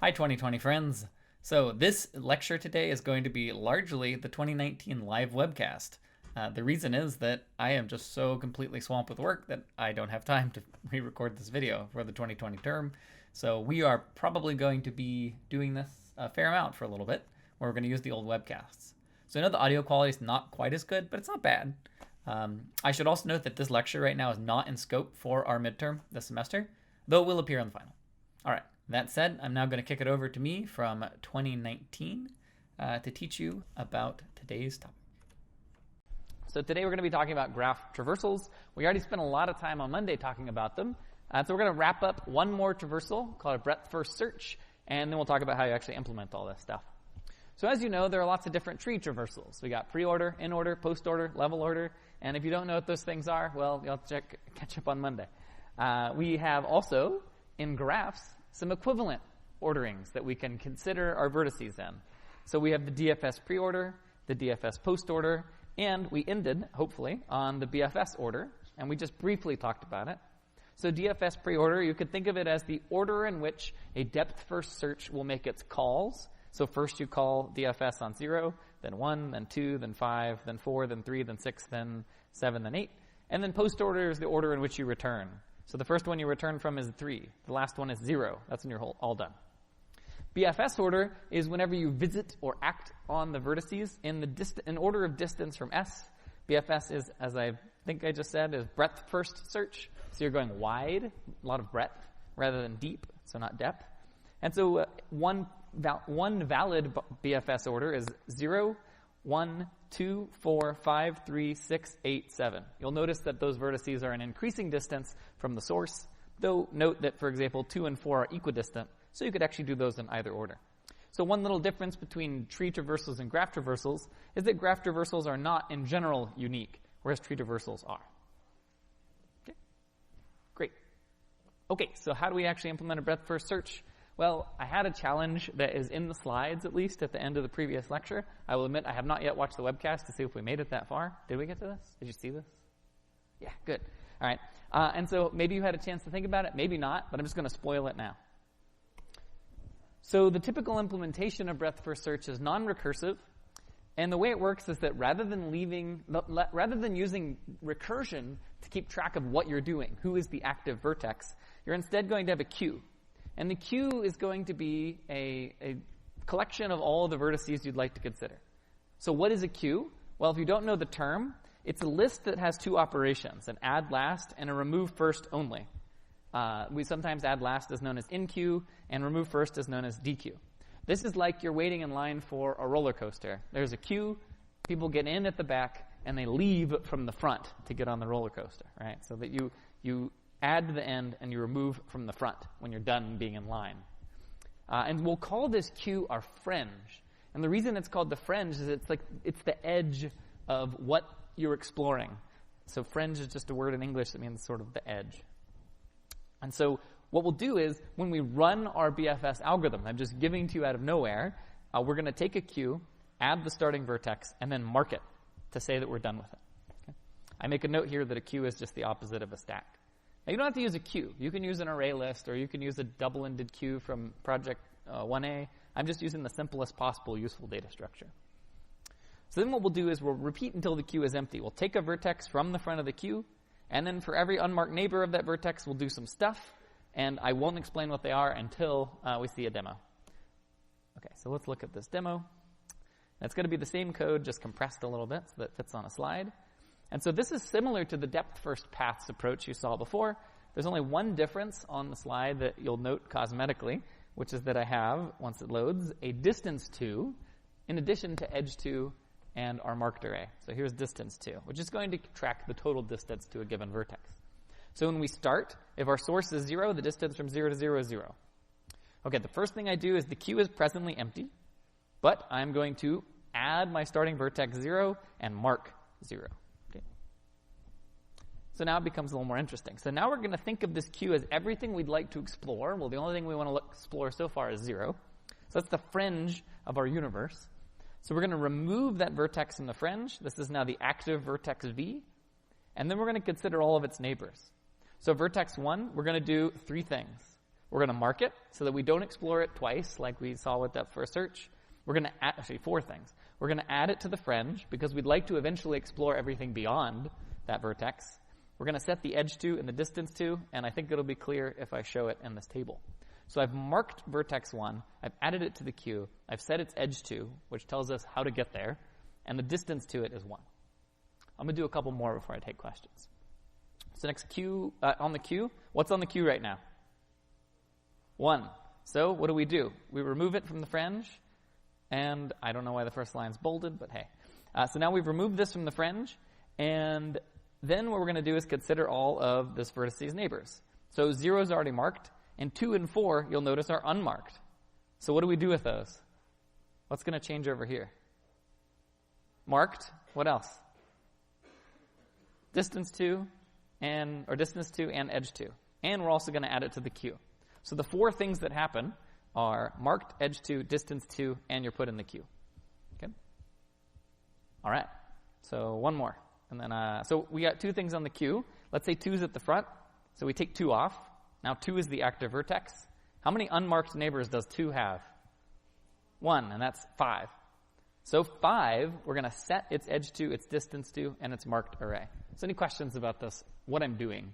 Hi 2020 friends. So this lecture today is going to be largely the 2019 live webcast. The reason is that I am just so completely swamped with work that I don't have time to re-record this video for the 2020 term. So we are probably going to be doing this a fair amount for a little bit, where we're going to use the old webcasts. So I know the audio quality is not quite as good, but it's not bad. I should also note that this lecture right now is not in scope for our midterm this semester, though it will appear on the final. All right. That said, I'm now going to kick it over to me from 2019 to teach you about today's topic. So today we're going to be talking about graph traversals. We already spent a lot of time on Monday talking about them. So we're going to wrap up one more traversal called a breadth-first search, and then we'll talk about how you actually implement all this stuff. So as you know, there are lots of different tree traversals. We got pre-order, in-order, post-order, level order, and if you don't know what those things are, well, you'll have to catch up on Monday. We have also, in graphs, some equivalent orderings that we can consider our vertices in. So we have the DFS pre-order, the DFS post-order, and we ended, hopefully, on the BFS order, and we just briefly talked about it. So DFS pre-order, you could think of it as the order in which a depth-first search will make its calls. So first you call DFS on 0, then 1, then 2, then 5, then 4, then 3, then 6, then 7, then 8. And then post-order is the order in which you return. So the first one you return from is 3. The last one is 0. That's when you're all done. BFS order is whenever you visit or act on the vertices in order of distance from S. BFS is, as I think I just said, is breadth first search. So you're going wide, a lot of breadth, rather than deep, so not depth. And so one valid BFS order is 0, 1, 2, 4, 5, 3, 6, 8, 7. You'll notice that those vertices are an increasing distance from the source, though note that, for example, 2 and 4 are equidistant, so you could actually do those in either order. So one little difference between tree traversals and graph traversals is that graph traversals are not, in general, unique, whereas tree traversals are. Okay, great. Okay, so how do we actually implement a breadth-first search? Well, I had a challenge that is in the slides, at least, at the end of the previous lecture. I will admit I have not yet watched the webcast to see if we made it that far. Did we get to this? Did you see this? Yeah, good. All right. And so maybe you had a chance to think about it, maybe not, but I'm just going to spoil it now. So the typical implementation of breadth-first search is non-recursive, and the way it works is that rather than using recursion to keep track of what you're doing, who is the active vertex, you're instead going to have a queue. And the queue is going to be a collection of all of the vertices you'd like to consider. So what is a queue? Well, if you don't know the term, it's a list that has two operations, an add last and a remove first only. We sometimes add last is known as in queue, and remove first is known as dequeue. This is like you're waiting in line for a roller coaster. There's a queue, people get in at the back, and they leave from the front to get on the roller coaster, right? So that you add to the end and you remove from the front when you're done being in line. And we'll call this queue our fringe. And the reason it's called the fringe is it's the edge of what you're exploring. So fringe is just a word in English that means sort of the edge. And so what we'll do is when we run our BFS algorithm, I'm just giving to you out of nowhere, we're going to take a queue, add the starting vertex, and then mark it to say that we're done with it. Okay? I make a note here that a queue is just the opposite of a stack. Now, you don't have to use a queue. You can use an array list, or you can use a double-ended queue from Project 1A. I'm just using the simplest possible useful data structure. So then what we'll do is we'll repeat until the queue is empty. We'll take a vertex from the front of the queue, and then for every unmarked neighbor of that vertex, we'll do some stuff, and I won't explain what they are until we see a demo. Okay, so let's look at this demo. It's going to be the same code, just compressed a little bit so that it fits on a slide. And so this is similar to the depth-first paths approach you saw before. There's only one difference on the slide that you'll note cosmetically, which is that I have, once it loads, a distance 2 in addition to edge 2 and our marked array. So here's distance 2, which is going to track the total distance to a given vertex. So when we start, if our source is 0, the distance from 0 to 0 is 0. Okay, the first thing I do is the queue is presently empty, but I'm going to add my starting vertex 0 and mark 0. So now it becomes a little more interesting. So now we're going to think of this queue as everything we'd like to explore. Well, the only thing we want to explore so far is 0. So that's the fringe of our universe. So we're going to remove that vertex from the fringe. This is now the active vertex V. And then we're going to consider all of its neighbors. So vertex 1, we're going to do 3 things. We're going to mark it so that we don't explore it twice like we saw with depth first search. We're going to add, actually 4 things. We're going to add it to the fringe because we'd like to eventually explore everything beyond that vertex. We're going to set the edge to and the distance to, and I think it'll be clear if I show it in this table. So I've marked vertex 1, I've added it to the queue, I've set its edge to, which tells us how to get there, and the distance to it is 1. I'm going to do a couple more before I take questions. So next queue, on the queue, what's on the queue right now? 1. So what do? We remove it from the fringe, and I don't know why the first line's bolded, but hey. So now we've removed this from the fringe, and then what we're going to do is consider all of this vertice's neighbors. So 0 is already marked, and 2 and 4, you'll notice, are unmarked. So what do we do with those? What's going to change over here? Marked. What else? Distance to and edge to. And we're also going to add it to the queue. So the 4 things that happen are marked, edge to, distance to, and you're put in the queue. Okay? All right. So one more. And then, so we got 2 things on the queue. Let's say 2 is at the front. So we take 2 off. Now 2 is the active vertex. How many unmarked neighbors does 2 have? 1, and that's 5. So 5, we're going to set its edge to, its distance to, and its marked array. So any questions about this, what I'm doing?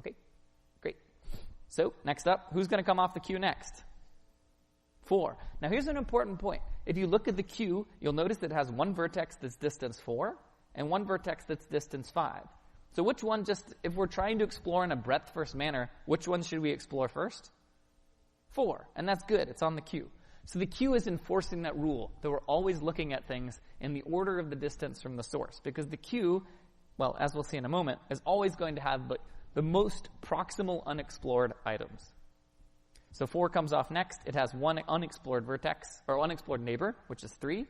Okay, great. So next up, who's going to come off the queue next? 4. Now here's an important point. If you look at the queue, you'll notice that it has 1 vertex that's distance 4 and 1 vertex that's distance 5. So which one, just if we're trying to explore in a breadth first manner, which one should we explore first? 4. And that's good. It's on the queue. So the queue is enforcing that rule that we're always looking at things in the order of the distance from the source. Because the queue, well, as we'll see in a moment, is always going to have the most proximal unexplored items. So 4 comes off next. It has 1 unexplored vertex, or unexplored neighbor, which is 3.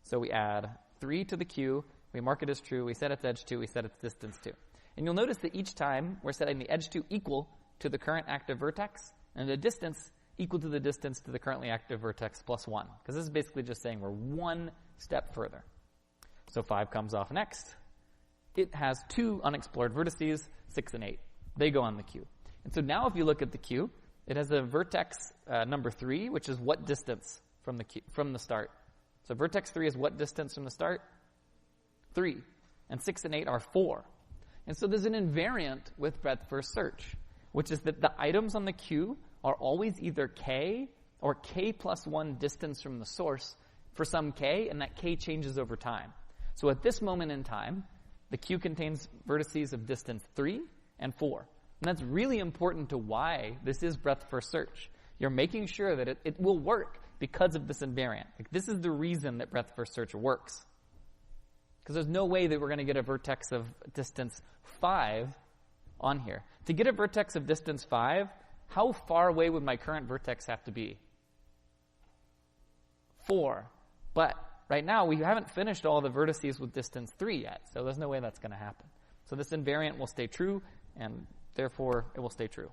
So we add 3 to the queue. We mark it as true. We set its edge to. We set its distance to. And you'll notice that each time we're setting the edge to equal to the current active vertex, and the distance equal to the distance to the currently active vertex plus 1. Because this is basically just saying we're 1 step further. So 5 comes off next. It has 2 unexplored vertices, 6 and 8. They go on the queue. And so now if you look at the queue, it has a vertex number 3, which is what distance from the start. So vertex 3 is what distance from the start? 3. And 6 and 8 are 4. And so there's an invariant with breadth first search, which is that the items on the queue are always either k or k plus 1 distance from the source for some k, and that k changes over time. So at this moment in time, the queue contains vertices of distance 3 and 4. And that's really important to why this is breadth first search. You're making sure that it will work because of this invariant. Like, this is the reason that breadth first search works. Because there's no way that we're going to get a vertex of distance 5 on here. To get a vertex of distance 5, how far away would my current vertex have to be? 4. But right now, we haven't finished all the vertices with distance 3 yet, so there's no way that's going to happen. So this invariant will stay true, and therefore it will stay true.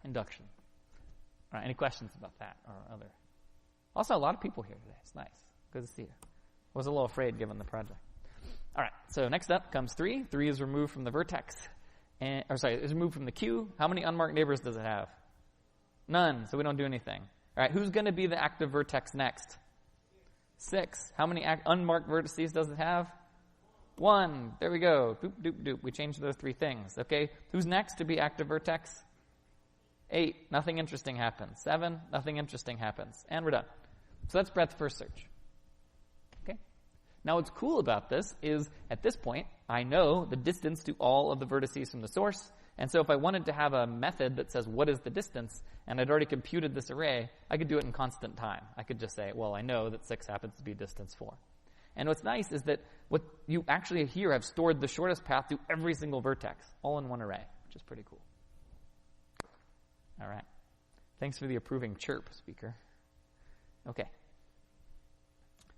Induction. All right, any questions about that or other? Also, a lot of people here today. It's nice. Good to see you. I was a little afraid given the project. All right, so next up comes 3. 3 is removed from the vertex. Is removed from the queue. How many unmarked neighbors does it have? None, so we don't do anything. All right, who's going to be the active vertex next? 6. How many unmarked vertices does it have? 1. There we go. Doop, doop, doop. We changed those 3 things. Okay, who's next to be active vertex? 8. Nothing interesting happens. 7. Nothing interesting happens. And we're done. So that's breadth first search. Now what's cool about this is, at this point, I know the distance to all of the vertices from the source, and so if I wanted to have a method that says what is the distance, and I'd already computed this array, I could do it in constant time. I could just say, well, I know that 6 happens to be distance 4. And what's nice is that what you actually here have stored the shortest path to every single vertex, all in one array, which is pretty cool. All right. Thanks for the approving chirp, speaker. Okay.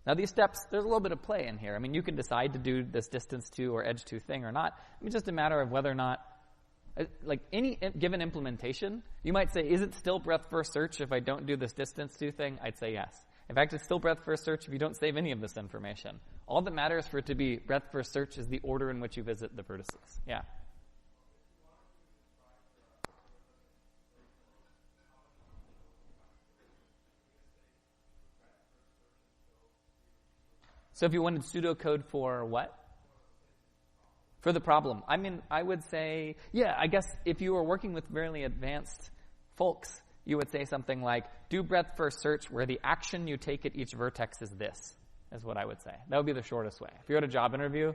Now these steps, there's a little bit of play in here. I mean, you can decide to do this distance to or edge to thing or not. I mean, it's just a matter of whether or not, like any given implementation, you might say, is it still breadth first search if I don't do this distance to thing? I'd say yes. In fact, it's still breadth first search if you don't save any of this information. All that matters for it to be breadth first search is the order in which you visit the vertices. Yeah. So if you wanted pseudocode for what? For the problem. I mean, I would say, yeah, I guess if you were working with really advanced folks, you would say something like, do breadth first search where the action you take at each vertex is this, is what I would say. That would be the shortest way. If you're at a job interview,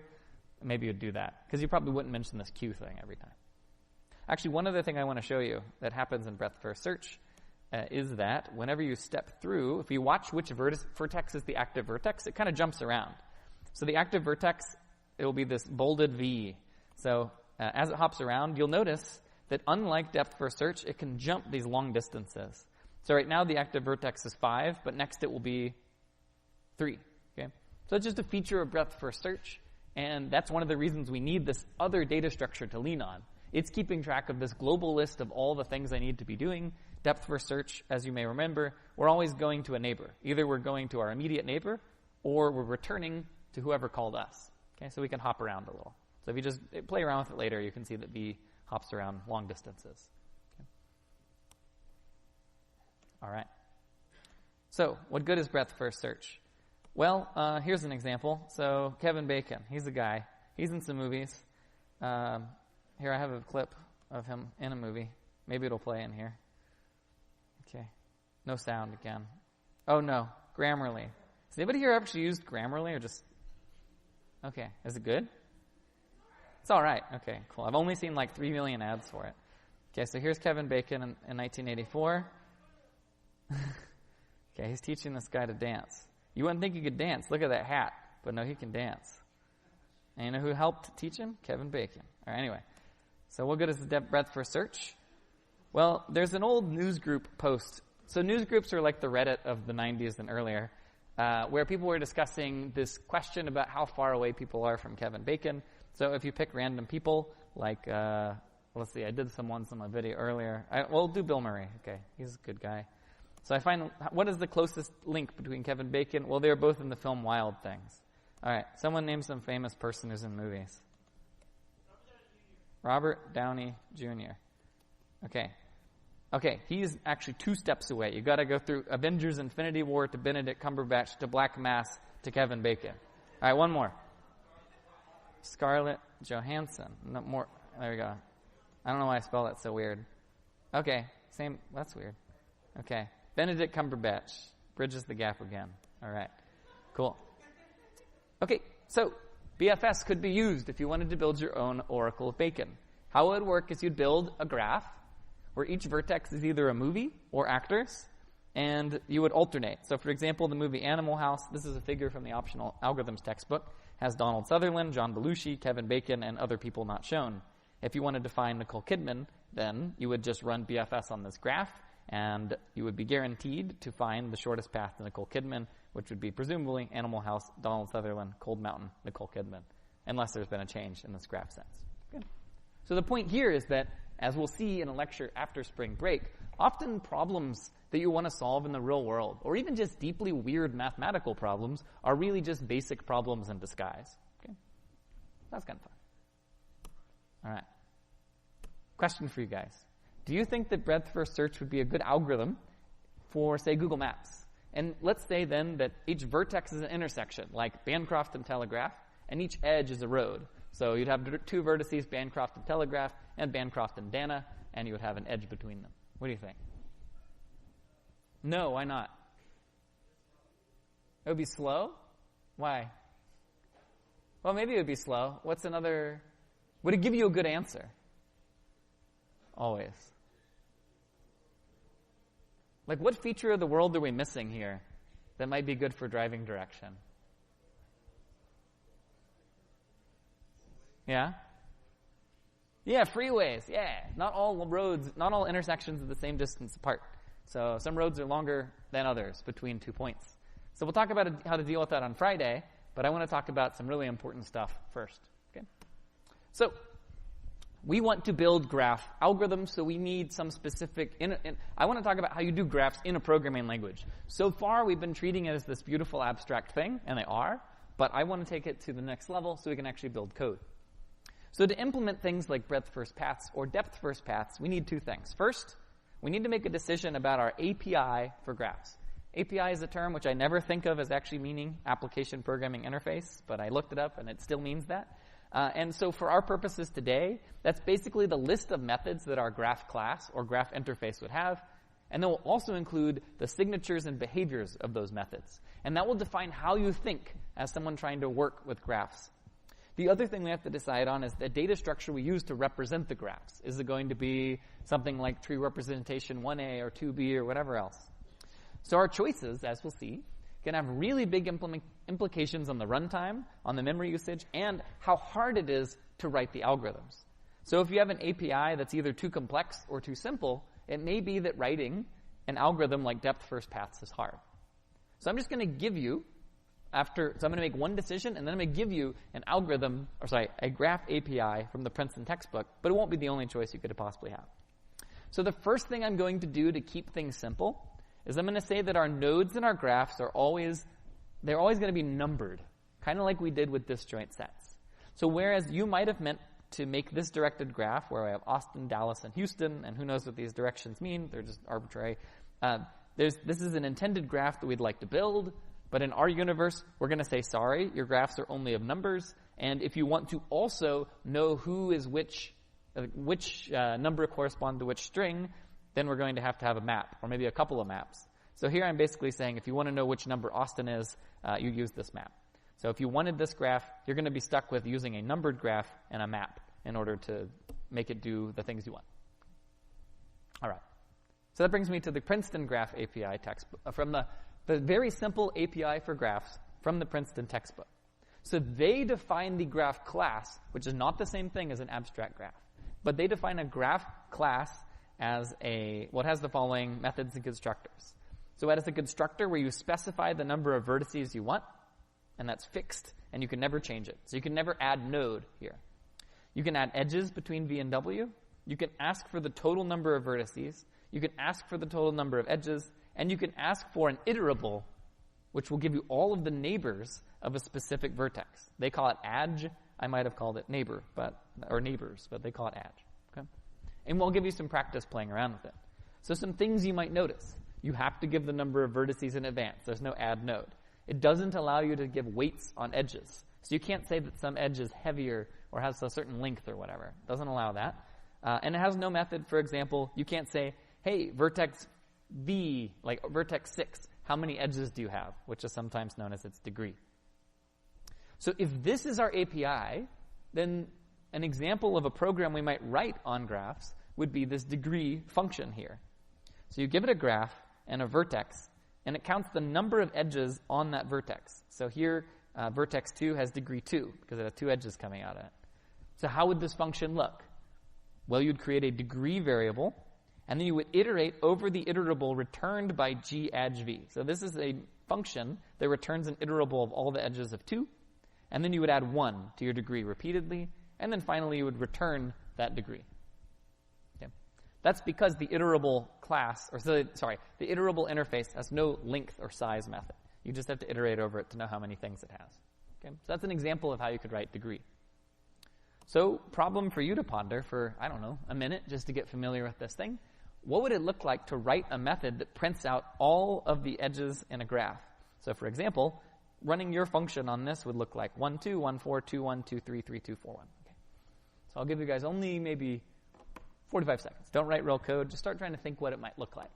maybe you'd do that, because you probably wouldn't mention this queue thing every time. Actually, one other thing I want to show you that happens in breadth first search is that whenever you step through, if you watch which vertex is the active vertex, it kind of jumps around. So the active vertex, it will be this bolded V. So as it hops around, you'll notice that unlike depth first search, it can jump these long distances. So right now the active vertex is 5, but next it will be 3. Okay? So it's just a feature of breadth first search, and that's one of the reasons we need this other data structure to lean on. It's keeping track of this global list of all the things I need to be doing. Depth first search, as you may remember, we're always going to a neighbor. Either we're going to our immediate neighbor, or we're returning to whoever called us. Okay, so we can hop around a little. So if you just play around with it later, you can see that V hops around long distances. Okay. All right. So what good is breadth first search? Well, here's an example. So Kevin Bacon, he's a guy. He's in some movies. Here I have a clip of him in a movie. Maybe it'll play in here. Okay. No sound again. Oh, no. Grammarly. Has anybody here actually used Grammarly or just... Okay. Is it good? It's all right. Okay, cool. I've only seen like 3 million ads for it. Okay, so here's Kevin Bacon in 1984. Okay, he's teaching this guy to dance. You wouldn't think he could dance. Look at that hat. But no, he can dance. And you know who helped teach him? Kevin Bacon. All right, anyway. So what good is the breadth first search? Well, there's an old newsgroup post. So newsgroups are like the Reddit of the 90s and earlier, where people were discussing this question about how far away people are from Kevin Bacon. So if you pick random people, like, let's see, I did some ones on my video earlier. We'll do Bill Murray. Okay, he's a good guy. So I find, what is the closest link between Kevin Bacon? Well, they're both in the film Wild Things. All right, someone name some famous person who's in movies. Robert Downey Jr. Okay, he's actually 2 steps away. You got to go through Avengers Infinity War to Benedict Cumberbatch to Black Mass to Kevin Bacon. All right, one more. Scarlett Johansson. No more. There we go. I don't know why I spell that so weird. Okay, same. That's weird. Okay, Benedict Cumberbatch bridges the gap again. All right, cool. Okay, so BFS could be used if you wanted to build your own Oracle of Bacon. How it would work is you'd build a graph where each vertex is either a movie or actors, and you would alternate. So, for example, the movie Animal House, this is a figure from the optional algorithms textbook, has Donald Sutherland, John Belushi, Kevin Bacon, and other people not shown. If you wanted to find Nicole Kidman, then you would just run BFS on this graph, and you would be guaranteed to find the shortest path to Nicole Kidman, which would be presumably Animal House, Donald Sutherland, Cold Mountain, Nicole Kidman, unless there's been a change in this graph sense. Good. So the point here is that, as we'll see in a lecture after spring break, often problems that you want to solve in the real world, or even just deeply weird mathematical problems, are really just basic problems in disguise. Okay? That's kind of fun. All right. Question for you guys. Do you think that breadth first search would be a good algorithm for, say, Google Maps? And let's say then that each vertex is an intersection, like Bancroft and Telegraph, and each edge is a road. So you'd have 2 vertices, Bancroft and Telegraph, and Bancroft and Dana, and you would have an edge between them. What do you think? No, why not? It would be slow? Why? Well, maybe it would be slow. What's another... Would it give you a good answer? Always. Like, what feature of the world are we missing here that might be good for driving direction? Yeah? Yeah, freeways. Yeah. Not all roads, not all intersections are the same distance apart. So some roads are longer than others between 2 points. So we'll talk about how to deal with that on Friday, but I want to talk about some really important stuff first. Okay? So we want to build graph algorithms, so we need some specific... I want to talk about how you do graphs in a programming language. So far, we've been treating it as this beautiful abstract thing, and they are, but I want to take it to the next level so we can actually build code. So to implement things like breadth first paths or depth first paths, we need 2 things. First, we need to make a decision about our API for graphs. API is a term which I never think of as actually meaning application programming interface, but I looked it up and it still means that. And so for our purposes today, that's basically the list of methods that our graph class or graph interface would have. And then we'll also include the signatures and behaviors of those methods. And that will define how you think as someone trying to work with graphs. The other thing we have to decide on is the data structure we use to represent the graphs. Is it going to be something like tree representation 1A or 2B or whatever else? So our choices, as we'll see, can have really big implications on the runtime, on the memory usage, and how hard it is to write the algorithms. So if you have an API that's either too complex or too simple, it may be that writing an algorithm like depth first paths is hard. So I'm just going to give you, so I'm going to make one decision, and then I'm going to give you a graph API from the Princeton textbook, but it won't be the only choice you could possibly have. So the first thing I'm going to do to keep things simple is I'm going to say that our nodes in our graphs are always going to be numbered, kind of like we did with disjoint sets. So whereas you might have meant to make this directed graph where I have Austin, Dallas, and Houston, and who knows what these directions mean, they're just arbitrary. This is an intended graph that we'd like to build, but in our universe, we're going to say, sorry, your graphs are only of numbers, and if you want to also know who is which number correspond to which string, then we're going to have a map, or maybe a couple of maps. So here I'm basically saying if you want to know which number Austin is, you use this map. So if you wanted this graph, you're going to be stuck with using a numbered graph and a map in order to make it do the things you want. All right. So that brings me to the Princeton Graph API textbook, from the very simple API for graphs from the Princeton textbook. So they define the graph class, which is not the same thing as an abstract graph, but they define a graph class as what has the following methods and constructors. So it has a constructor where you specify the number of vertices you want, and that's fixed, and you can never change it. So you can never add node here. You can add edges between V and W. You can ask for the total number of vertices. You can ask for the total number of edges, and you can ask for an iterable, which will give you all of the neighbors of a specific vertex. They call it adj. I might have called it neighbors, but they call it adj. Okay? And we'll give you some practice playing around with it. So some things you might notice. You have to give the number of vertices in advance. There's no add node. It doesn't allow you to give weights on edges. So you can't say that some edge is heavier or has a certain length or whatever. It doesn't allow that. And it has no method. For example, you can't say, hey, vertex V, like vertex 6, how many edges do you have? Which is sometimes known as its degree. So if this is our API, then an example of a program we might write on graphs would be this degree function here. So you give it a graph and a vertex, and it counts the number of edges on that vertex. So here, vertex 2 has degree 2, because it has 2 edges coming out of it. So how would this function look? Well, you'd create a degree variable, and then you would iterate over the iterable returned by g adj v. So this is a function that returns an iterable of all the edges of 2, and then you would add 1 to your degree repeatedly, and then finally you would return that degree. Okay. That's because the iterable the iterable interface has no length or size method. You just have to iterate over it to know how many things it has. Okay. So that's an example of how you could write degree. So problem for you to ponder for, a minute just to get familiar with this thing. What would it look like to write a method that prints out all of the edges in a graph? So for example, running your function on this would look like 1, 2, 1, 4, 2, 1, 2, 3, 3, 2, 4, 1. Okay. So I'll give you guys only maybe 45 seconds. Don't write real code. Just start trying to think what it might look like.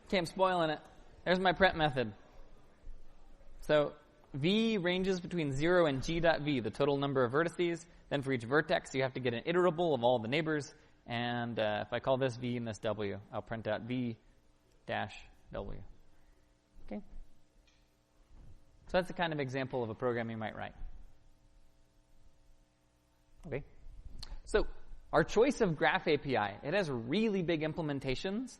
Okay, I'm spoiling it. There's my print method. So v ranges between 0 and g.v, the total number of vertices. Then for each vertex, you have to get an iterable of all the neighbors. And if I call this v and this w, I'll print out v dash w. Okay? So that's the kind of example of a program you might write. Okay? So our choice of Graph API, it has really big implications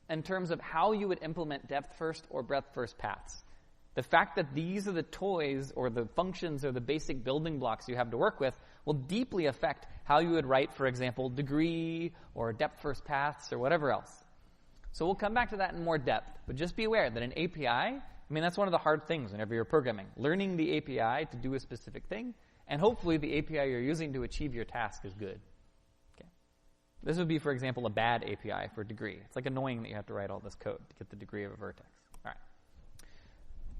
in terms of how you would implement depth first or breadth first paths. The fact that these are the toys or the functions or the basic building blocks you have to work with will deeply affect how you would write, for example, degree or depth first paths or whatever else. So we'll come back to that in more depth, but just be aware that an API, I mean, that's one of the hard things whenever you're programming. Learning the API to do a specific thing, and hopefully the API you're using to achieve your task is good. Okay. This would be, for example, a bad API for degree. It's like annoying that you have to write all this code to get the degree of a vertex. All right.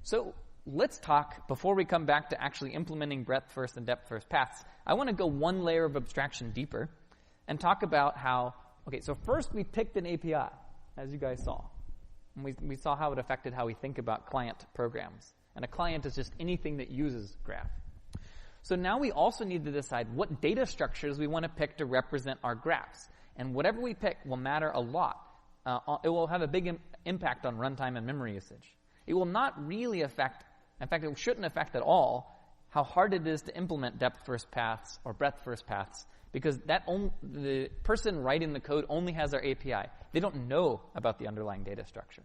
So let's talk, before we come back to actually implementing breadth first and depth first paths, I want to go one layer of abstraction deeper and talk about how, okay, so first we picked an API, as you guys saw. And we saw how it affected how we think about client programs. And a client is just anything that uses graph. So now we also need to decide what data structures we want to pick to represent our graphs. And whatever we pick will matter a lot. It will have a big impact on runtime and memory usage. It will not really affect, in fact, it shouldn't affect at all how hard it is to implement depth first paths or breadth first paths, because the person writing the code only has our API. They don't know about the underlying data structure.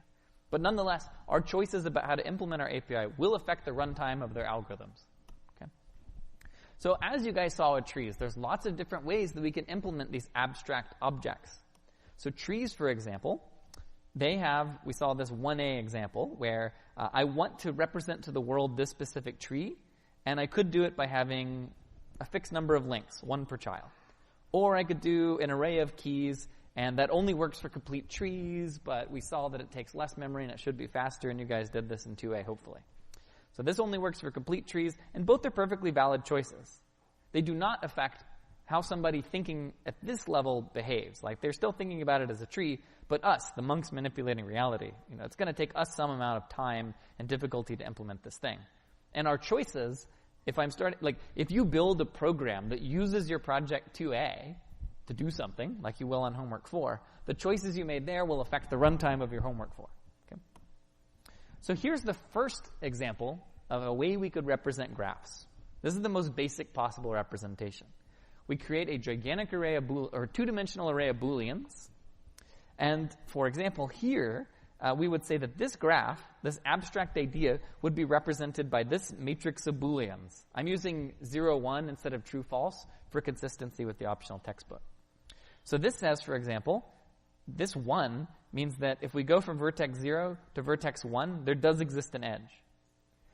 But nonetheless, our choices about how to implement our API will affect the runtime of their algorithms. Okay? So as you guys saw with trees, there's lots of different ways that we can implement these abstract objects. So trees, for example, we saw this 1A example where I want to represent to the world this specific tree, and I could do it by having a fixed number of links, one per child. Or I could do an array of keys, and that only works for complete trees, but we saw that it takes less memory and it should be faster, and you guys did this in 2A, hopefully. So this only works for complete trees, and both are perfectly valid choices. They do not affect how somebody thinking at this level behaves. Like, they're still thinking about it as a tree, but us, the monks manipulating reality, it's going to take us some amount of time and difficulty to implement this thing. And our choices, if you build a program that uses your project 2A to do something, like you will on homework 4, the choices you made there will affect the runtime of your homework 4. Okay? So here's the first example of a way we could represent graphs. This is the most basic possible representation. We create a gigantic array of two-dimensional array of Booleans. And for example, here, we would say that this graph, this abstract idea, would be represented by this matrix of Booleans. I'm using 0, 1 instead of true, false for consistency with the optional textbook. So this says, for example, this 1 means that if we go from vertex 0 to vertex 1, there does exist an edge.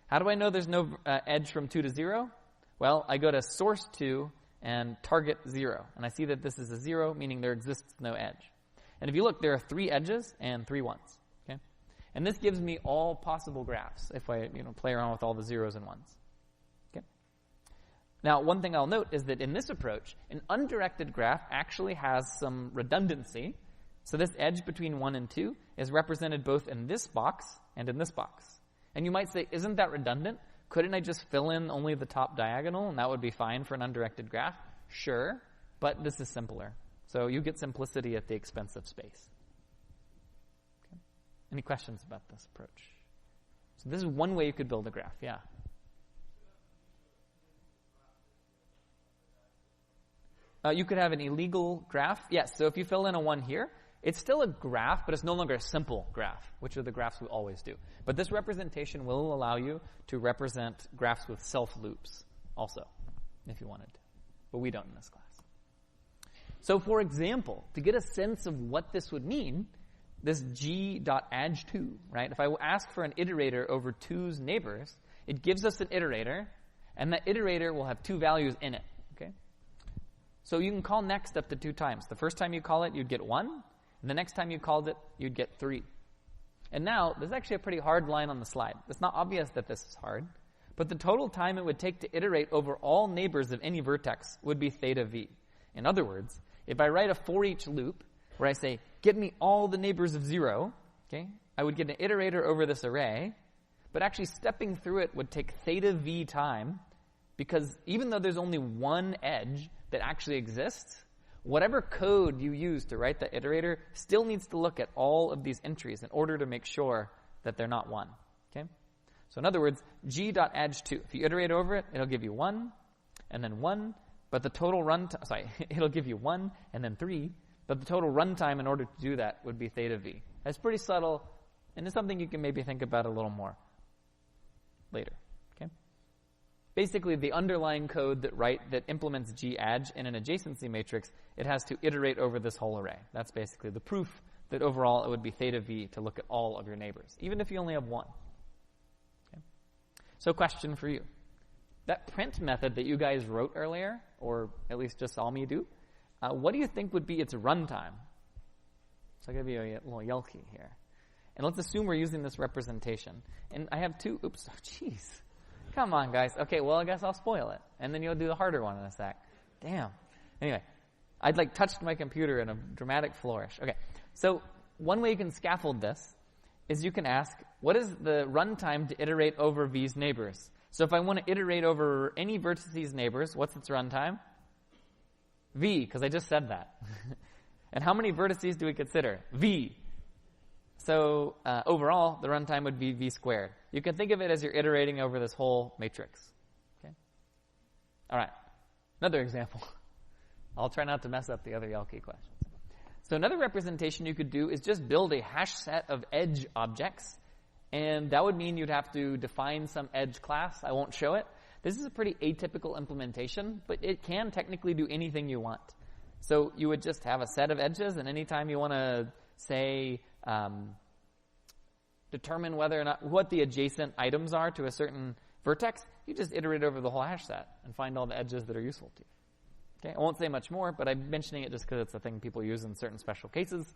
How do I know there's no edge from 2 to 0? Well, I go to source 2 and target 0. And I see that this is a 0, meaning there exists no edge. And if you look, there are 3 edges and 3 1s. Okay? And this gives me all possible graphs if I play around with all the 0s and 1s. Okay? Now, one thing I'll note is that in this approach, an undirected graph actually has some redundancy. So this edge between 1 and 2 is represented both in this box and in this box. And you might say, isn't that redundant? Couldn't I just fill in only the top diagonal and that would be fine for an undirected graph? Sure, but this is simpler. So you get simplicity at the expense of space. Okay. Any questions about this approach? So this is one way you could build a graph, yeah. You could have an illegal graph. Yes, so if you fill in a 1 here, it's still a graph, but it's no longer a simple graph, which are the graphs we always do. But this representation will allow you to represent graphs with self-loops also, if you wanted to. But we don't in this class. So for example, to get a sense of what this would mean, this g.adj2, right? If I ask for an iterator over 2's neighbors, it gives us an iterator, and that iterator will have 2 values in it, okay? So you can call next up to 2 times. The first time you call it, you'd get 1. And the next time you called it, you'd get 3. And now, there's actually a pretty hard line on the slide. It's not obvious that this is hard, but the total time it would take to iterate over all neighbors of any vertex would be theta v. In other words, if I write a for each loop where I say, get me all the neighbors of 0, okay, I would get an iterator over this array, but actually stepping through it would take theta v time, because even though there's only one edge that actually exists, whatever code you use to write the iterator still needs to look at all of these entries in order to make sure that they're not 1. Okay? So in other words, g.edge2, if you iterate over it, it'll give you 1, and then 1, but the total runtime, it'll give you 1, and then 3, but the total runtime in order to do that would be theta v. That's pretty subtle, and it's something you can maybe think about a little more later. Okay? Basically, the underlying code that implements gedge in an adjacency matrix, it has to iterate over this whole array. That's basically the proof that overall it would be theta v to look at all of your neighbors, even if you only have 1. Okay? So question for you. That print method that you guys wrote earlier, or at least just saw me do, what do you think would be its runtime? So I'll give you a little Yelke here. And let's assume we're using this representation. And I have two, oops, oh, jeez. Come on, guys. Okay, well, I guess I'll spoil it. And then you'll do the harder one in a sec. Damn. Anyway, I'd touched my computer in a dramatic flourish. Okay, so one way you can scaffold this is you can ask, what is the runtime to iterate over V's neighbors? So if I want to iterate over any vertices neighbors, what's its runtime? V, because I just said that. And how many vertices do we consider? V. So overall, the runtime would be V squared. You can think of it as you're iterating over this whole matrix. Okay. All right. Another example. I'll try not to mess up the other Yelke questions. So another representation you could do is just build a hash set of edge objects. And that would mean you'd have to define some edge class. I won't show it. This is a pretty atypical implementation, but it can technically do anything you want. So you would just have a set of edges, and anytime you want to, say, determine whether or not what the adjacent items are to a certain vertex, you just iterate over the whole hash set and find all the edges that are useful to you. Okay, I won't say much more, but I'm mentioning it just because it's a thing people use in certain special cases.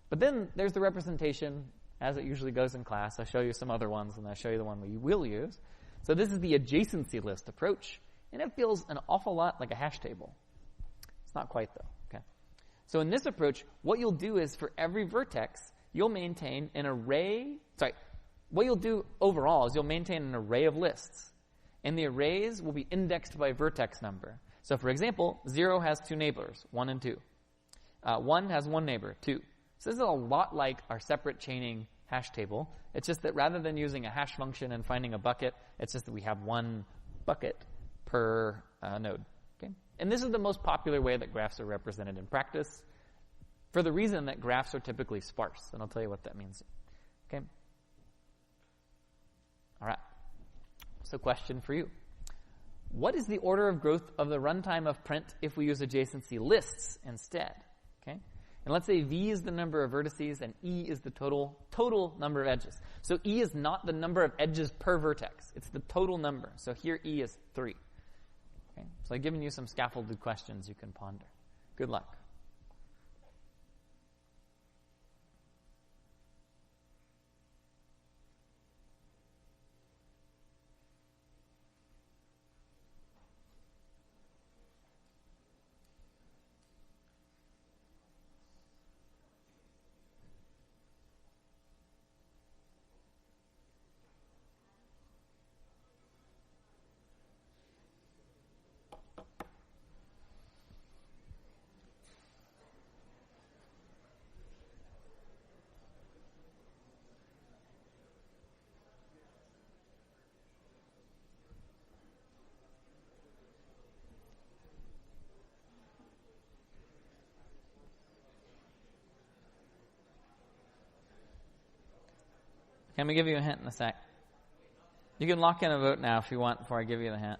But then there's the representation, as it usually goes in class. I'll show you some other ones, and I'll show you the one we will use. So this is the adjacency list approach, and it feels an awful lot like a hash table. It's not quite, though. Okay. So in this approach, what you'll do is for every vertex, you'll maintain an array. What you'll do overall is you'll maintain an array of lists, and the arrays will be indexed by vertex number. So for example, 0 has 2 neighbors, 1 and 2. 1 has 1 neighbor, 2. So this is a lot like our separate chaining hash table. It's just that rather than using a hash function and finding a bucket, it's just that we have one bucket per node. Okay? And this is the most popular way that graphs are represented in practice, for the reason that graphs are typically sparse. And I'll tell you what that means. Okay? All right. So question for you. What is the order of growth of the runtime of print if we use adjacency lists instead? Okay? And let's say V is the number of vertices and E is the total number of edges. So E is not the number of edges per vertex. It's the total number. So here E is 3. Okay? So I've given you some scaffolded questions you can ponder. Good luck. Can we give you a hint in a sec? You can lock in a vote now if you want before I give you the hint.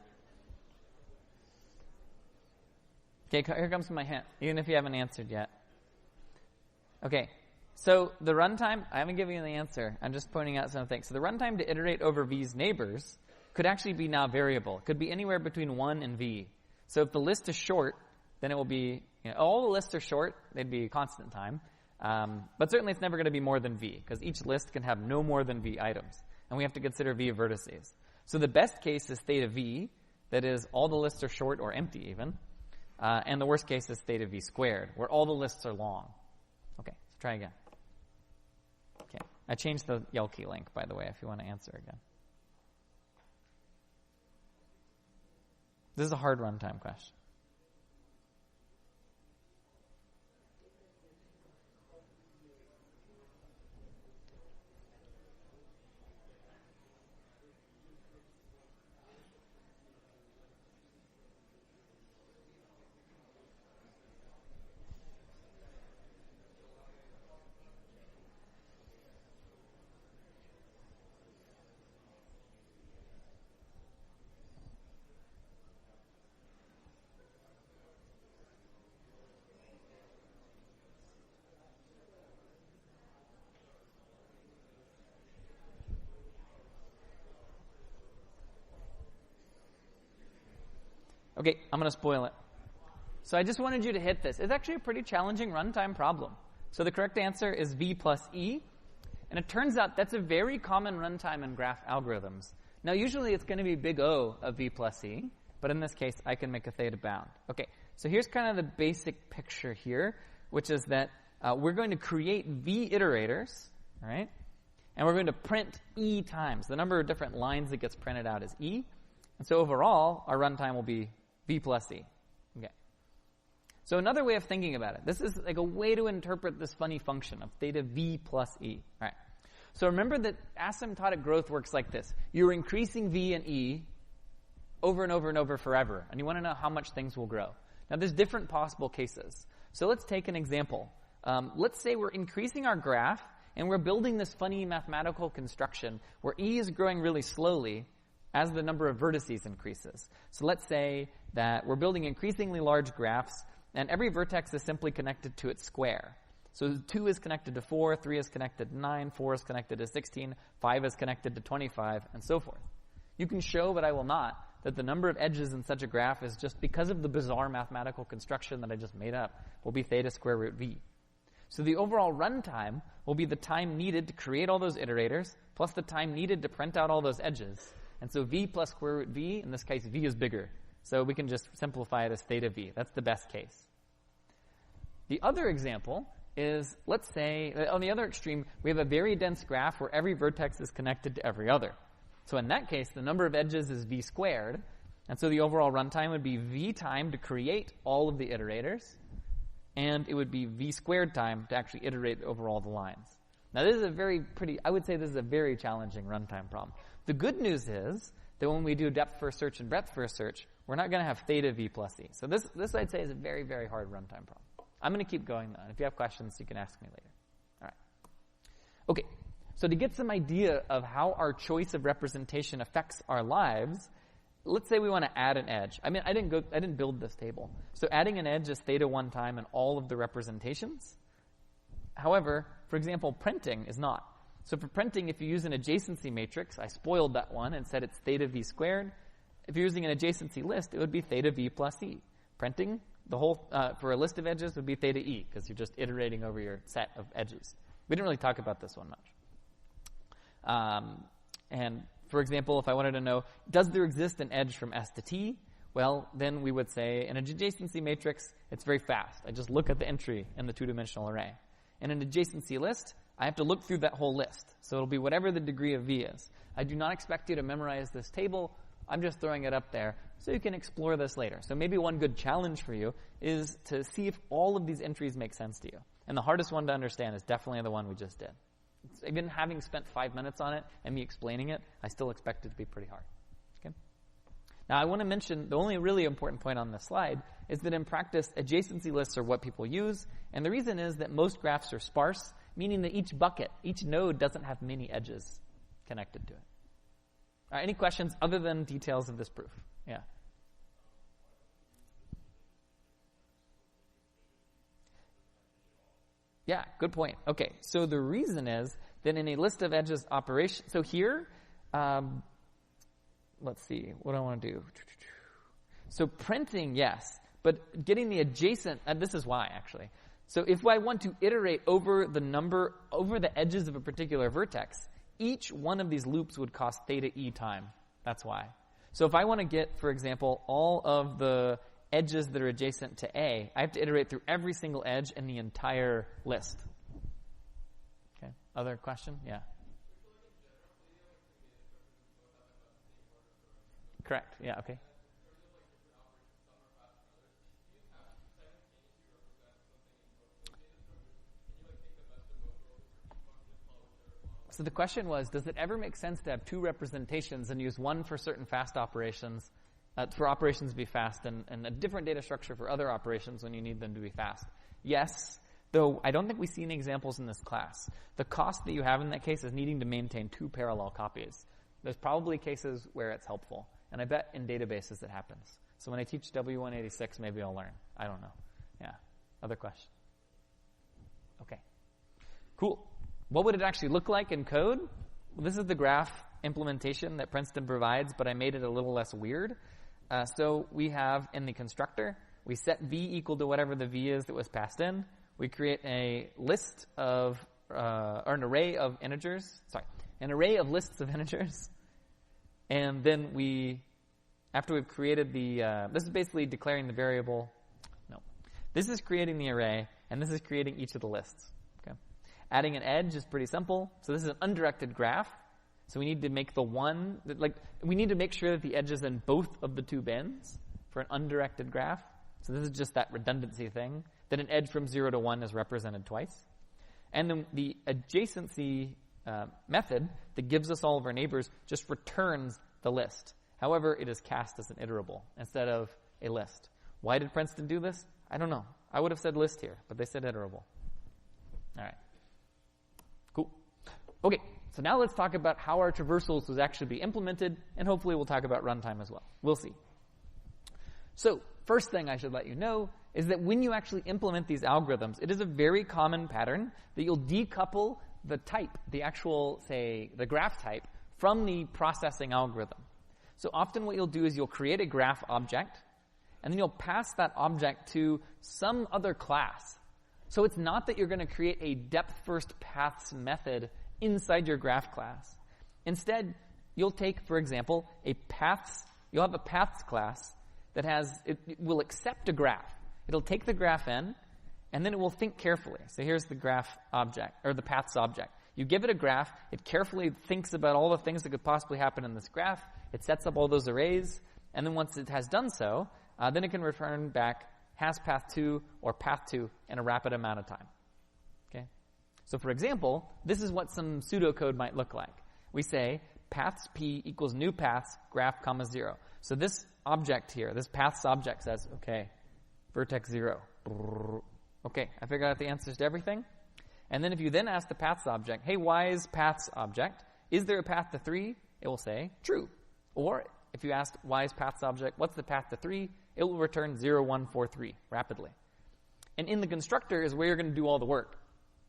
Okay, here comes my hint, even if you haven't answered yet. Okay, so the runtime, I haven't given you the answer. I'm just pointing out some things. So the runtime to iterate over V's neighbors could actually be now variable. It could be anywhere between 1 and V. So if the list is short, then it will be, all the lists are short, they'd be constant time. But certainly it's never going to be more than V, because each list can have no more than V items. And we have to consider V of vertices. So the best case is theta V, that is, all the lists are short or empty even. And the worst case is theta V squared, where all the lists are long. Okay, so try again. Okay, I changed the Yelke link, by the way, if you want to answer again. This is a hard runtime question. Okay, I'm going to spoil it. So I just wanted you to hit this. It's actually a pretty challenging runtime problem. So the correct answer is V plus E. And it turns out that's a very common runtime in graph algorithms. Now, usually it's going to be big O of V plus E. But in this case, I can make a theta bound. Okay, so here's kind of the basic picture here, which is that we're going to create V iterators, all right? And we're going to print E times. The number of different lines that gets printed out is E. And so overall, our runtime will be V plus E. Okay. So another way of thinking about it, this is like a way to interpret this funny function of theta V plus E. All right. So remember that asymptotic growth works like this. You're increasing V and E over and over and over forever, and you want to know how much things will grow. Now, there's different possible cases. So let's take an example. Let's say we're increasing our graph, and we're building this funny mathematical construction where E is growing really slowly as the number of vertices increases. So let's say that we're building increasingly large graphs, and every vertex is simply connected to its square. So 2 is connected to 4, 3 is connected to 9, 4 is connected to 16, 5 is connected to 25, and so forth. You can show, but I will not, that the number of edges in such a graph is just because of the bizarre mathematical construction that I just made up, will be theta square root V. So the overall runtime will be the time needed to create all those iterators, plus the time needed to print out all those edges. And so V plus square root V, in this case, V is bigger. So we can just simplify it as theta V. That's the best case. The other example is, let's say, on the other extreme, we have a very dense graph where every vertex is connected to every other. So in that case, the number of edges is V squared. And so the overall runtime would be V time to create all of the iterators. And it would be V squared time to actually iterate over all the lines. Now, this is I would say this is a very challenging runtime problem. The good news is that when we do depth first search and breadth first search, we're not going to have theta V plus E. So this I'd say is a very, very hard runtime problem. I'm going to keep going, though. And if you have questions, you can ask me later. All right. Okay. So to get some idea of how our choice of representation affects our lives, let's say we want to add an edge. I mean, I didn't build this table. So adding an edge is theta one time in all of the representations. However, for example, printing is not. So for printing, if you use an adjacency matrix, I spoiled that one and said it's theta V squared. If you're using an adjacency list, it would be theta V plus E. Printing, the whole, for a list of edges, would be theta E, because you're just iterating over your set of edges. We didn't really talk about this one much. And for example, if I wanted to know, does there exist an edge from S to T? Well, then we would say in an adjacency matrix, it's very fast. I just look at the entry in the two-dimensional array. In an adjacency list, I have to look through that whole list. So it'll be whatever the degree of V is. I do not expect you to memorize this table. I'm just throwing it up there so you can explore this later. So maybe one good challenge for you is to see if all of these entries make sense to you. And the hardest one to understand is definitely the one we just did. Even having spent 5 minutes on it and me explaining it, I still expect it to be pretty hard. Okay? Now, I want to mention the only really important point on this slide is that in practice, adjacency lists are what people use. And the reason is that most graphs are sparse, meaning that each bucket, each node doesn't have many edges connected to it. All right, any questions other than details of this proof? Yeah. Yeah, good point. Okay, so the reason is that in a list of edges operation, so here, let's see, what do I want to do? So printing, yes, but getting the adjacent, this is why, actually. So if I want to iterate over the edges of a particular vertex, each one of these loops would cost theta E time. That's why. So if I want to get, for example, all of the edges that are adjacent to A, I have to iterate through every single edge in the entire list. Okay. Other question? Yeah. Correct. Yeah, okay. So the question was, does it ever make sense to have two representations and use one for certain fast operations, for operations to be fast, and a different data structure for other operations when you need them to be fast? Yes, though I don't think we see any examples in this class. The cost that you have in that case is needing to maintain two parallel copies. There's probably cases where it's helpful, and I bet in databases it happens. So when I teach W186, maybe I'll learn. I don't know. Yeah. Other question? Okay. Cool. What would it actually look like in code? Well, this is the graph implementation that Princeton provides, but I made it a little less weird. So we have in the constructor, we set v equal to whatever the v is that was passed in. We create a list of, or an array of integers. Sorry, an array of lists of integers. And then we, after we've created the, this is basically declaring the variable. No. This is creating the array, and this is creating each of the lists. Okay. Adding an edge is pretty simple. So this is an undirected graph. So we need to make the one, we need to make sure that the edge is in both of the two bins for an undirected graph. So this is just that redundancy thing, that an edge from 0 to 1 is represented twice. And then the adjacency method that gives us all of our neighbors just returns the list. However, it is cast as an iterable instead of a list. Why did Princeton do this? I don't know. I would have said list here, but they said iterable. All right. Cool. Okay, so now let's talk about how our traversals will actually be implemented, and hopefully we'll talk about runtime as well. We'll see. So first thing I should let you know is that when you actually implement these algorithms, it is a very common pattern that you'll decouple the type, the actual, say, the graph type, from the processing algorithm. So often what you'll do is you'll create a graph object, and then you'll pass that object to some other class. So it's not that you're going to create a depth-first paths method inside your graph class. Instead, you'll take, for example, you'll have a paths class that it will accept a graph. It'll take the graph in, and then it will think carefully. So here's the graph object, or the paths object. You give it a graph, it carefully thinks about all the things that could possibly happen in this graph, it sets up all those arrays, and then once it has done so, then it can return back has path 2 or path 2 in a rapid amount of time. Okay? So for example, this is what some pseudocode might look like. We say paths p equals new paths, graph comma 0. So this object here, this paths object says, okay, vertex 0. Okay, I figured out the answers to everything. And then if you then ask the paths object, hey, why is paths object? Is there a path to 3? It will say true. Or if you ask why is paths object, what's the path to 3? It will return 0, 1, 4, 3 rapidly. And in the constructor is where you're going to do all the work.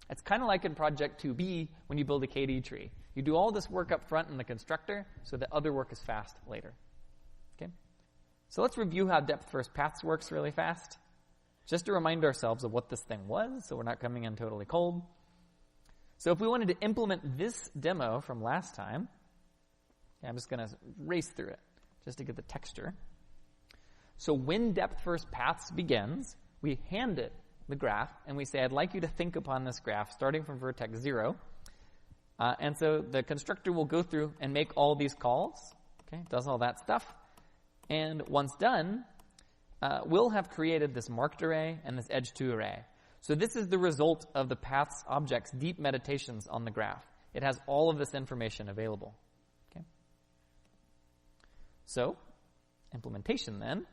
It's kind of like in Project 2B when you build a KD tree. You do all this work up front in the constructor so that other work is fast later. Okay? So let's review how depth first paths works really fast, just to remind ourselves of what this thing was so we're not coming in totally cold. So if we wanted to implement this demo from last time, I'm just going to race through it just to get the texture. So when depth first paths begins, we hand it the graph, and we say, I'd like you to think upon this graph starting from vertex 0. And so the constructor will go through and make all these calls, okay, does all that stuff. And once done, we'll have created this marked array and this edge 2 array. So this is the result of the paths object's deep meditations on the graph. It has all of this information available. Okay. So implementation then.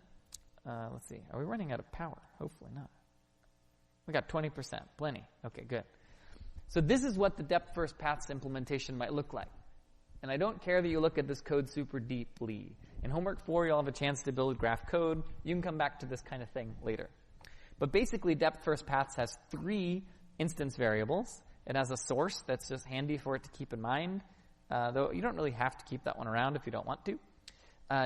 Let's see. Are we running out of power? Hopefully not. We got 20%. Plenty. Okay, good. So this is what the depth first paths implementation might look like. And I don't care that you look at this code super deeply. In homework 4, you'll have a chance to build graph code. You can come back to this kind of thing later. But basically, depth first paths has 3 instance variables. It has a source that's just handy for it to keep in mind, though you don't really have to keep that one around if you don't want to.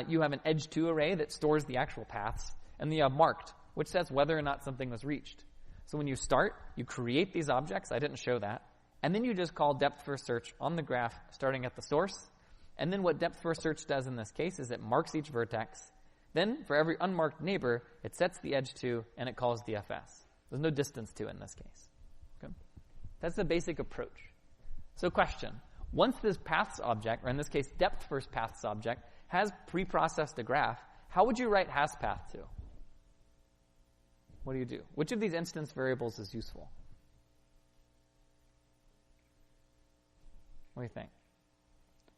You have an edge 2 array that stores the actual paths, and you have marked, which says whether or not something was reached. So when you start, you create these objects. I didn't show that. And then you just call depth first search on the graph starting at the source. And then what depth first search does in this case is it marks each vertex. Then for every unmarked neighbor, it sets the edge 2 and it calls DFS. There's no distance to in this case. Okay? That's the basic approach. So question, once this paths object, or in this case depth first paths object, has pre-processed a graph, how would you write has path to? What do you do? Which of these instance variables is useful? What do you think?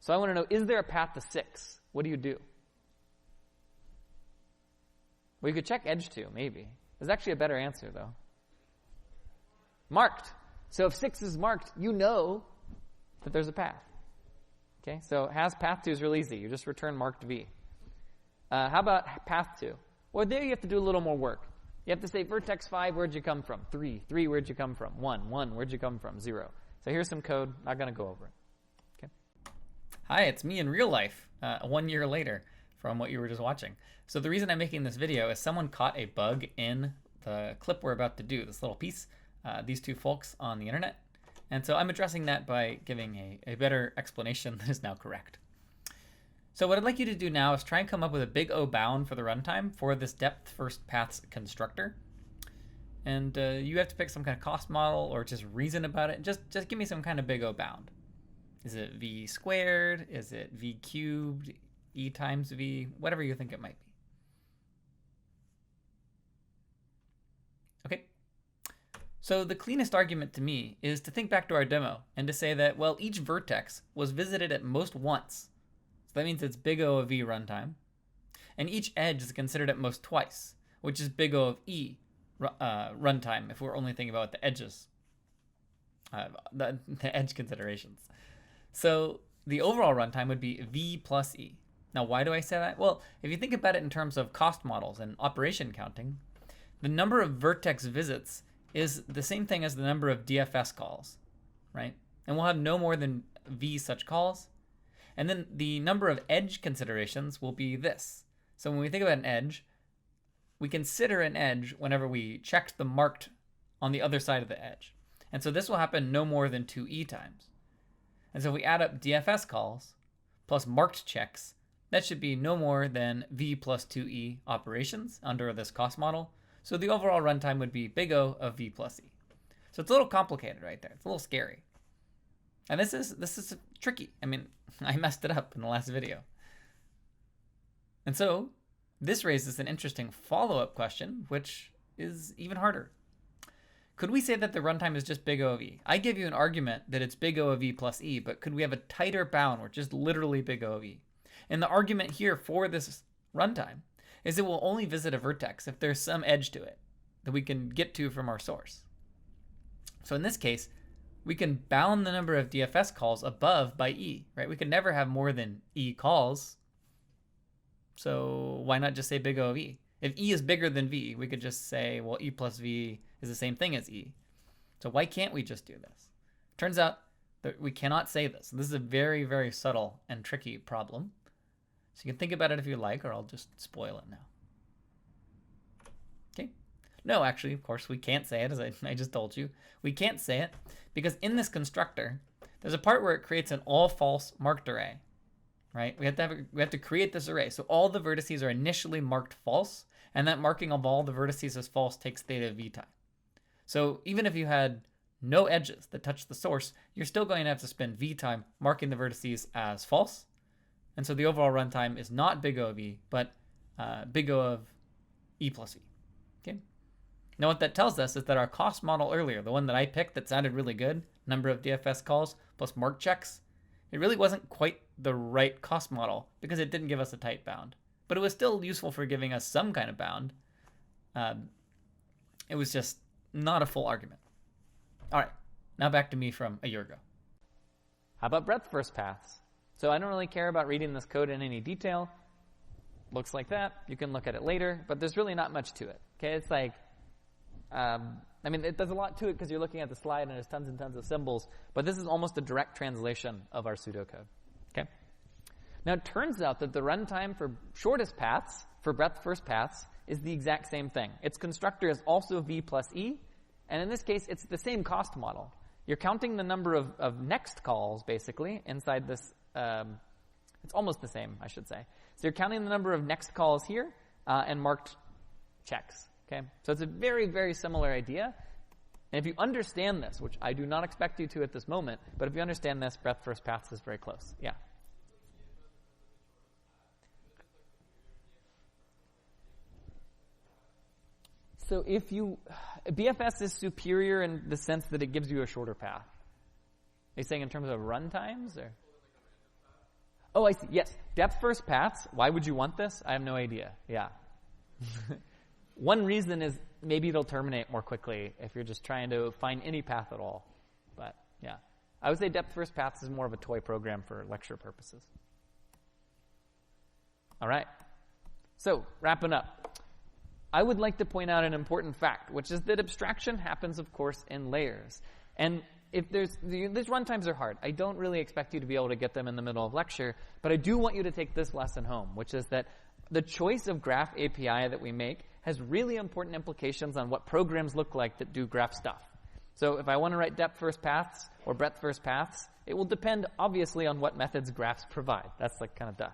So I want to know, is there a path to 6? What do you do? Well, you could check edge 2, maybe. There's actually a better answer, though. Marked. So if 6 is marked, you know that there's a path. Okay, so has path 2 is real easy. You just return marked v. How about path 2? Well, there you have to do a little more work. You have to say vertex 5, where'd you come from? 3, where'd you come from? 1, where'd you come from? 0. So here's some code. Not going to go over it. Okay. Hi, it's me in real life, 1 year later from what you were just watching. So the reason I'm making this video is someone caught a bug in the clip we're about to do, this little piece, these two folks on the internet. And so I'm addressing that by giving a better explanation that is now correct. So what I'd like you to do now is try and come up with a big O bound for the runtime for this depth first paths constructor. And you have to pick some kind of cost model or just reason about it. Just give me some kind of big O bound. Is it v squared? Is it v cubed? E times v? Whatever you think it might be. Okay. So the cleanest argument to me is to think back to our demo and to say that, well, each vertex was visited at most once. So that means it's big O of E runtime. And each edge is considered at most twice, which is big O of E runtime if we're only thinking about the edges, the edge considerations. So the overall runtime would be V plus E. Now, why do I say that? Well, if you think about it in terms of cost models and operation counting, the number of vertex visits is the same thing as the number of DFS calls, right? And we'll have no more than V such calls. And then the number of edge considerations will be this. So when we think about an edge, we consider an edge whenever we checked the marked on the other side of the edge. And so this will happen no more than 2E times. And so if we add up DFS calls plus marked checks, that should be no more than V plus 2E operations under this cost model. So the overall runtime would be big O of V plus E. So it's a little complicated right there. It's a little scary. And this is tricky. I mean, I messed it up in the last video. And so this raises an interesting follow-up question, which is even harder. Could we say that the runtime is just big O of E? I give you an argument that it's big O of E plus E, but could we have a tighter bound where it's just literally big O of E? And the argument here for this runtime is it will only visit a vertex if there's some edge to it that we can get to from our source. So in this case, we can bound the number of DFS calls above by E, right? We can never have more than E calls. So why not just say big O of E? If E is bigger than V, we could just say, well, E plus V is the same thing as E. So why can't we just do this? Turns out that we cannot say this. This is a very, very subtle and tricky problem. So you can think about it if you like, or I'll just spoil it now. Okay. No, actually, of course, we can't say it, as I just told you. We can't say it because in this constructor, there's a part where it creates an all false marked array, right? We have to create this array. So all the vertices are initially marked false, and that marking of all the vertices as false takes theta v time. So even if you had no edges that touch the source, you're still going to have to spend v time marking the vertices as false. And so the overall runtime is not big O of E, but big O of E plus E. Okay. Now what that tells us is that our cost model earlier, the one that I picked that sounded really good, number of DFS calls plus mark checks, it really wasn't quite the right cost model because it didn't give us a tight bound. But it was still useful for giving us some kind of bound. It was just not a full argument. All right, now back to me from a year ago. How about breadth first paths? So I don't really care about reading this code in any detail. Looks like that. You can look at it later, but there's really not much to it. Okay, it's like, I mean, there's a lot to it because you're looking at the slide and there's tons and tons of symbols, but this is almost a direct translation of our pseudocode. Okay. Now it turns out that the runtime for shortest paths, for breadth first paths, is the exact same thing. Its constructor is also V plus E, and in this case, it's the same cost model. You're counting the number of next calls, basically, inside this. It's almost the same, I should say. So you're counting the number of next calls here and marked checks. Okay, so it's a very, very similar idea. And if you understand this, which I do not expect you to at this moment, but if you understand this, breadth first paths is very close. Yeah. So if BFS is superior in the sense that it gives you a shorter path. you saying in terms of run times? Or? Oh, I see. Yes. Depth first paths. Why would you want this? I have no idea. Yeah. One reason is maybe it'll terminate more quickly if you're just trying to find any path at all. But yeah. I would say depth first paths is more of a toy program for lecture purposes. All right. So, wrapping up. I would like to point out an important fact, which is that abstraction happens, of course, in layers. And if these runtimes are hard. I don't really expect you to be able to get them in the middle of lecture, but I do want you to take this lesson home, which is that the choice of Graph API that we make has really important implications on what programs look like that do graph stuff. So if I want to write depth first paths or breadth first paths, it will depend obviously on what methods graphs provide. That's like kind of duh.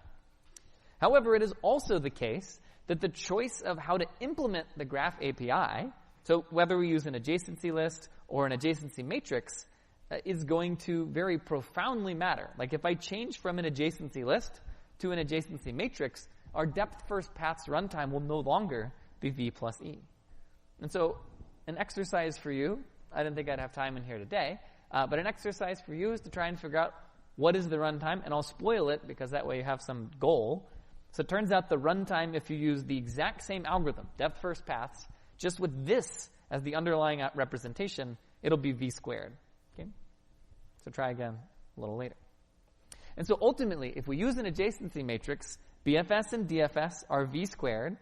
However, it is also the case that the choice of how to implement the Graph API, so whether we use an adjacency list or an adjacency matrix, is going to very profoundly matter. Like if I change from an adjacency list to an adjacency matrix, our depth first paths runtime will no longer be V plus E. And so an exercise for you, I didn't think I'd have time in here today, but an exercise for you is to try and figure out what is the runtime, and I'll spoil it because that way you have some goal. So it turns out the runtime, if you use the exact same algorithm, depth first paths, just with this as the underlying representation, it'll be V squared. Okay? So try again a little later. And so ultimately, if we use an adjacency matrix, BFS and DFS are V squared,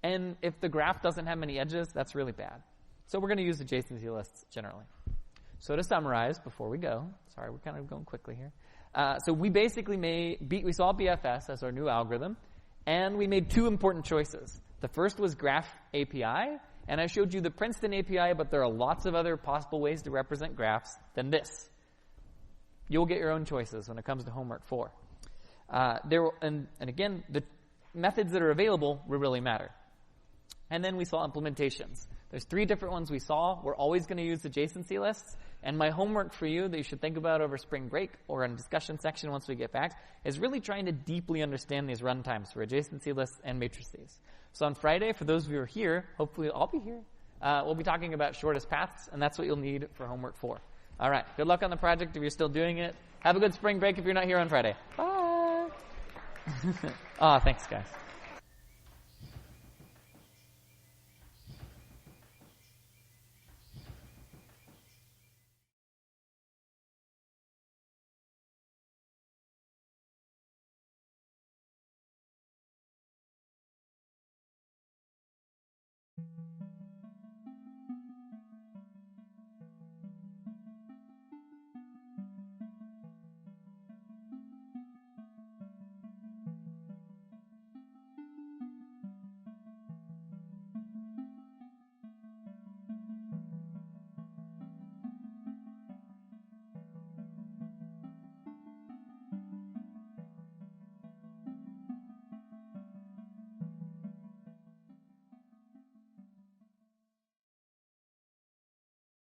and if the graph doesn't have many edges, that's really bad. So we're going to use adjacency lists generally. So to summarize, before we go, sorry, we're kind of going quickly here. So we basically we saw BFS as our new algorithm, and we made two important choices. The first was Graph API, and I showed you the Princeton API, but there are lots of other possible ways to represent graphs than this. You'll get your own choices when it comes to homework 4. And again, the methods that are available will really matter. And then we saw implementations. There's 3 different ones we saw. We're always going to use adjacency lists. And my homework for you that you should think about over spring break or in discussion section once we get back is really trying to deeply understand these runtimes for adjacency lists and matrices. So on Friday, for those of you who are here, hopefully I'll be here, we'll be talking about shortest paths, and that's what you'll need for homework 4. All right. Good luck on the project if you're still doing it. Have a good spring break if you're not here on Friday. Bye. Oh, thanks, guys.